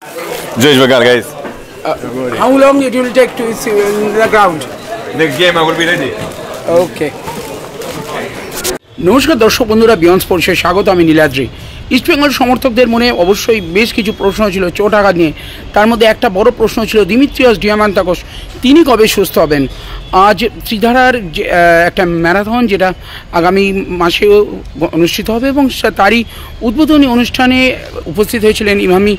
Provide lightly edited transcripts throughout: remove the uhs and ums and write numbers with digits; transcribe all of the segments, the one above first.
Josh Bagar, guys. How long it will take to see in the ground? Next game I will be ready. Okay. নমস্কার দর্শক বন্ধুরা, beyond স্পোর্টসে স্বাগত। আমি নীলাদ্রি। ইস্টবেঙ্গল সমর্থকদের মনে অবশ্যই বেশ কিছু প্রশ্ন ছিল চোট আঘাত নিয়ে। তার মধ্যে একটা বড় প্রশ্ন ছিল দিমিত্রিয়স ডিয়ামান্তাকোস, তিনি কবে সুস্থ হবেন। আজ ত্রিধারার যে একটা ম্যারাথন, যেটা আগামী মাসে অনুষ্ঠিত হবে, এবং তারই উদ্বোধনী অনুষ্ঠানে উপস্থিত হয়েছিলেন ইমামি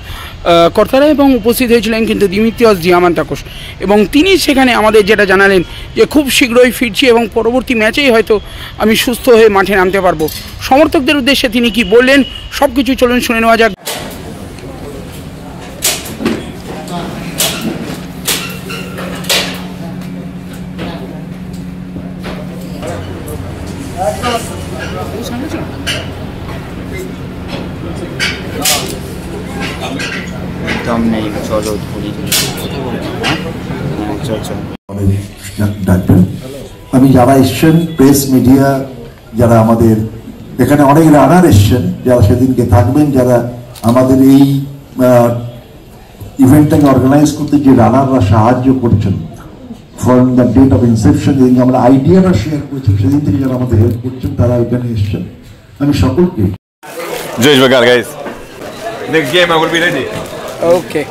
কর্তারা, এবং উপস্থিত হয়েছিলেন কিন্তু দিমিত্রিয়স ডিয়ামান্তাকোস, এবং তিনি সেখানে আমাদের যেটা জানালেন যে খুব শীঘ্রই ফিরছি এবং পরবর্তী ম্যাচেই হয়তো আমি সুস্থ হয়ে মাঠে নামতে পারবো। সমর্থকদের উদ্দেশ্যে তিনি কি বললেন সব কিছু চলুন শুনে নেওয়া যাক। আমি যারা এসছেন প্রেস মিডিয়া, যারা আমাদের এখানে অনেক রানার এসছেন, যারা সেদিনকে থাকবেন, যারা আমাদের এই ইভেন্টটাকে অর্গানাইজ করতে যে রানাররা সাহায্য করছেন from the date of inception, যেদিন আমরা আইডিয়াটা শেয়ার করছি সেদিন থেকে যারা আমাদের হেল্প করছেন, তারা এখানে এসছেন। আমি সকলকে Josh Bagar, guys. Next game I will be ready. Okay.